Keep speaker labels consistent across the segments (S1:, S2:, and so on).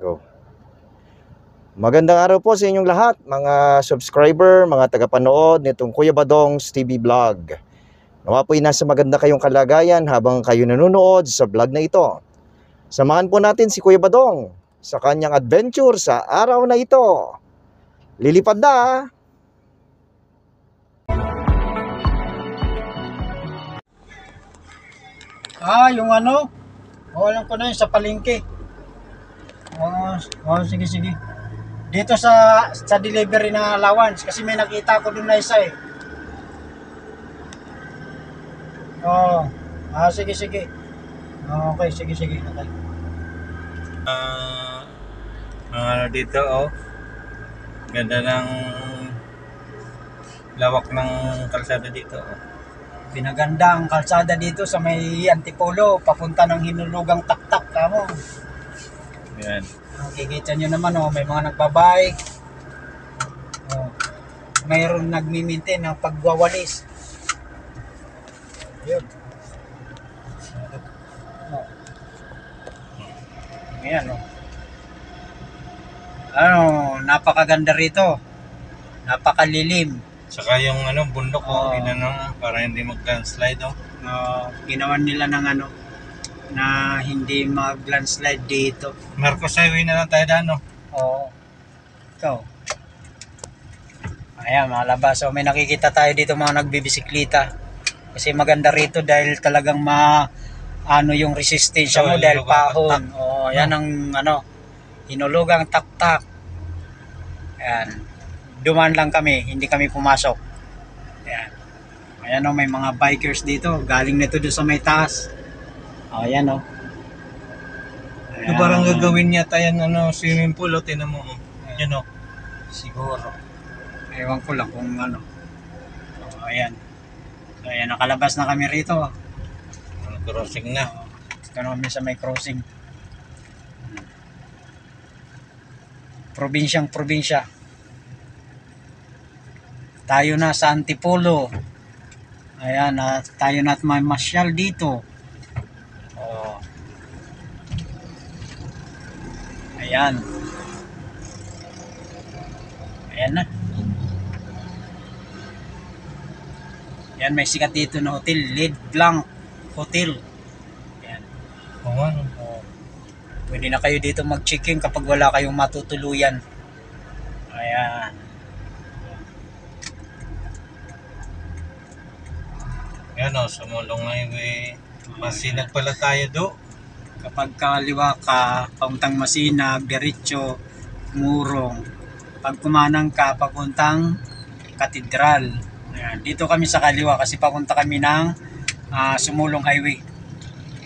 S1: Go. Magandang araw po sa inyong lahat, mga subscriber, mga tagapanood nitong Kuya Badong's TV Vlog. Nawa po'y nasa maganda kayong kalagayan habang kayo nanonood sa vlog na ito. Samahan po natin si Kuya Badong sa kanyang adventure sa araw na ito. Lilipad na!
S2: Yung ano? Alam ko na yun sa palengke. Sige. Dito sa delivery ng allowance kasi may nakita ko doon na isa eh. Sige. Okay, sige. Okay.
S3: Ano dito ganda ng lawak ng kalsada dito
S2: Pinaganda ang kalsada dito sa may Antipolo, papunta ng Hinulugang Taktak kamo.
S3: yan.
S2: Kikita nyo naman may mga nagbabike. Mayroon nagmi-maintain ng pagwawalis. Ayun. Ayan napakaganda rito. Napakalilim.
S3: Saka yung bundok para hindi mag-landslide
S2: Ginawan nila ng na hindi mag-landslide dito.
S3: Marcos Highway na lang tayo daan
S2: Ikaw. Ayan mga labas. May nakikita tayo dito mga nagbibisikleta. Kasi maganda rito dahil talagang yung resistensya mo dahil pahon. Yan ang Hinulugang Taktak. Ayan. Duman lang kami, hindi kami pumasok. Ayan may mga bikers dito. Galing nito doon sa may taas. Ayan
S3: Ito parang gagawin yata yan swimming pool tinan mo yan
S2: siguro. Ewan ko lang kung ayan. So, ayan, nakalabas na kami rito.
S3: Crossing na.
S2: Ito na kami sa may crossing. Probinsya. Tayo na sa Antipolo. Ayan, tayo na at may masyal dito. Ayan na. Ayan, may sikat dito na hotel, Lead Blanc Hotel. Ayan. Pwede na kayo dito mag-check-in kapag wala kayong matutuluyan. Ayan.
S3: Yan Sumulong Highway. Masinag pala tayo do.
S2: Kapag kaliwa ka, papuntang Masinag, diretso, Murong. Pag kumanang ka, papuntang Katedral. Ayan. Dito kami sa kaliwa kasi papunta kami ng Sumulong Highway.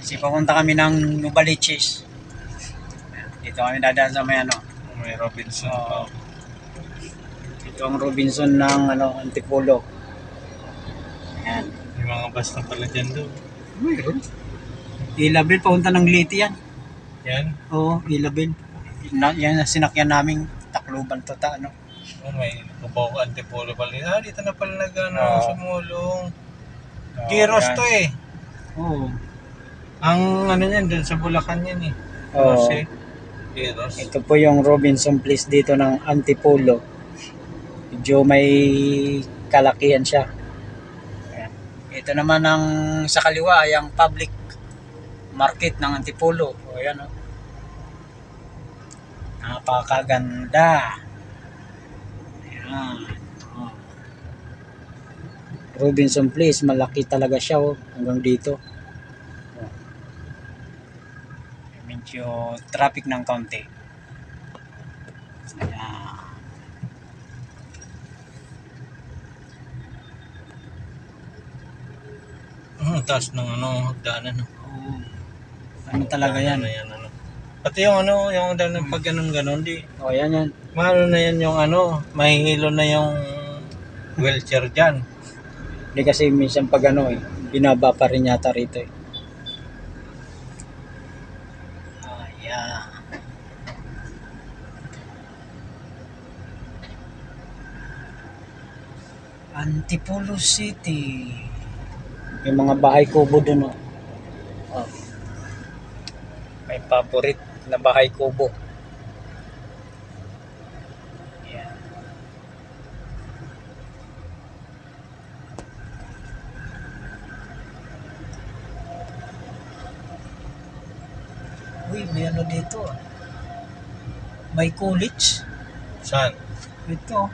S2: Kasi papunta kami ng Novaliches. Dito kami dadaan sa may
S3: May Robinson
S2: Ito ang Robinson ng Antipolo. Ayan.
S3: May mga bus na pala dyan do.
S2: Mayroon. Ilabel, papunta ng Leyte yan.
S3: Yan?
S2: Oo, Ilabel. Yan ang sinakyan naming Tacloban to
S3: may Cubao, Antipolo pala. Dito na pala Sumulong.
S2: Oh,
S3: Giros
S2: yan.
S3: to
S2: Oo.
S3: Ang yan dun sa Bulacan yan
S2: Oo.
S3: Giros.
S2: Ito po yung Robinson Place dito ng Antipolo. Medyo may kalakihan siya. Ayan. Ito naman ang sa kaliwa ay ang public market ng Antipolo. Ayan napakaganda. Ayan. Robinson Place, malaki talaga siya hanggang dito. Medyo traffic ng kaunti. Ayan.
S3: Taas ng hagdanan
S2: Talaga yan.
S3: Pati yung hagdanan pag ganon di.
S2: Yan.
S3: Mahalo na yan yung mahihilo na yung wheelchair dyan.
S2: Hindi kasi minsan pag binaba pa rin yata rito Ayan. Antipolo City. May mga bahay kubo dun May paborit na bahay kubo. May ano dito. May Coolidge.
S3: Saan?
S2: Ito.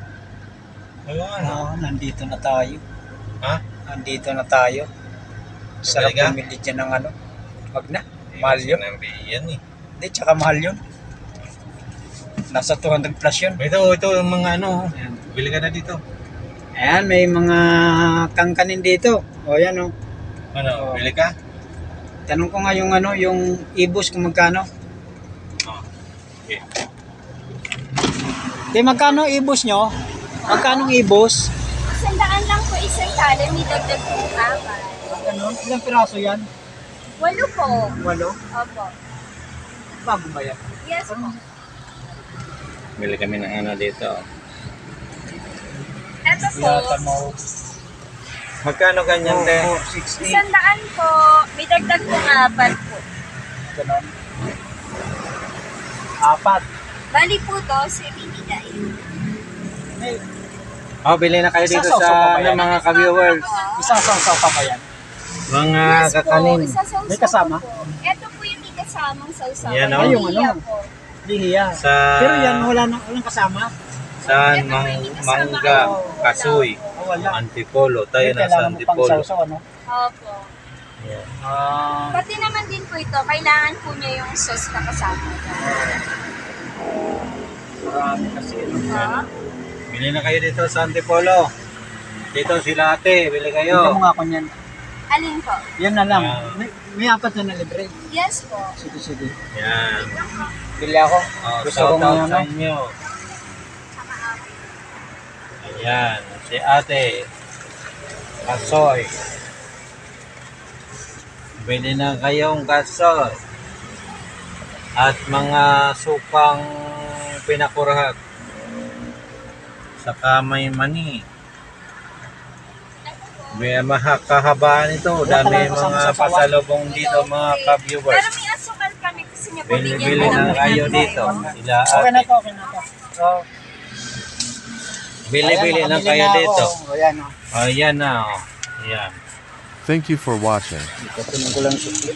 S3: Ano?
S2: Nandito na tayo.
S3: Ha?
S2: Nandito na tayo. Sarap
S3: Talaga?
S2: bumili dyan ng ano. Wag na. Mahal yun.
S3: Yan eh.
S2: Hindi, tsaka mahal yun. Nasa 200 plus yun.
S3: Ito yung mga ano.
S2: Ayan.
S3: Bili ka na dito.
S2: Ayan, may mga kangkanin dito. O, yan o.
S3: Ano?
S2: Oo.
S3: Bili ka?
S2: Tanong ko nga yung ano, yung ibus kung magkano.
S3: Oh. Okay.
S2: Di, magkano ibus nyo? Magkano ibus?
S4: 100 lang po isang tali, may dagdag po kapal.
S2: Ganun? Ilang piraso yan?
S4: 8 po.
S2: 8?
S4: Opo.
S2: Bago ba yan?
S4: Yes po.
S3: Bili kami ng ano dito.
S4: Ito po,
S2: Yata mo.
S3: Magkano ganyan din?
S2: 468.
S4: 100 po, may dagdag po 4 po.
S2: Ganun. 4.
S4: Bali po to, si bibigay.
S2: May
S3: Oh, bili na kayo dito
S2: Isasaw-saw pa
S3: sa
S2: ba yan?
S3: mga ka-viewers.
S2: isang pa ba yan?
S3: Mga
S4: Yes
S3: kakanin.
S4: po, isasawsaw
S2: May kasama?
S4: po. Ito po yung may kasamang sausaw.
S3: Yan,
S2: oh. Yung ano?
S4: Liya po.
S2: Lihiya.
S3: Sa
S2: Pero yan, walang kasama.
S3: saan
S4: Ito po yung may kasama.
S3: mangga,
S4: Wala
S3: kasoy,
S4: po.
S2: Oh, wala.
S3: antipolo. Tayo
S2: Kaya
S3: na sa
S2: kailangan mo pang
S3: antipolo.
S2: sausaw, ano?
S4: Opo. Pati naman din po ito, kailangan po niya yung sauce na kasama.
S2: Marami kasi.
S4: Ha?
S3: Bili na kayo dito sa antipolo. Dito sila ate, bili
S2: Ito
S3: kayo.
S2: mo nga ako niyan.
S4: Alin po?
S2: Yan na lang.
S3: Ah.
S2: May 4 na libre.
S4: Yes po.
S2: Sige.
S3: Yan.
S2: Bili ako.
S3: Oh,
S2: Gusto
S3: shout
S2: ko
S3: out
S2: ngayon,
S3: sa
S2: no?
S3: inyo.
S4: Tsaka
S3: Ayan, si ate. Kasoy. Bili na kayong kasoy. At mga supang pinakurahat. Saka may mani. May mahakahabaan ito. Dami mga pasalubong dito mga
S4: Pero
S3: ka-viewers.
S4: may asukal kami kasi niya po
S3: Bili
S4: bigyan
S3: na kayo dito. Sila
S2: Okay na
S3: ate.
S2: to, okay na to. So,
S3: Bili-bili
S2: ayan,
S3: na
S2: nakabili
S3: kayo
S2: ako.
S3: dito.
S2: O, yan o.
S3: Ayan na. Oh. Ayan.
S5: Thank you for watching.
S2: Ito, ko lang sukli.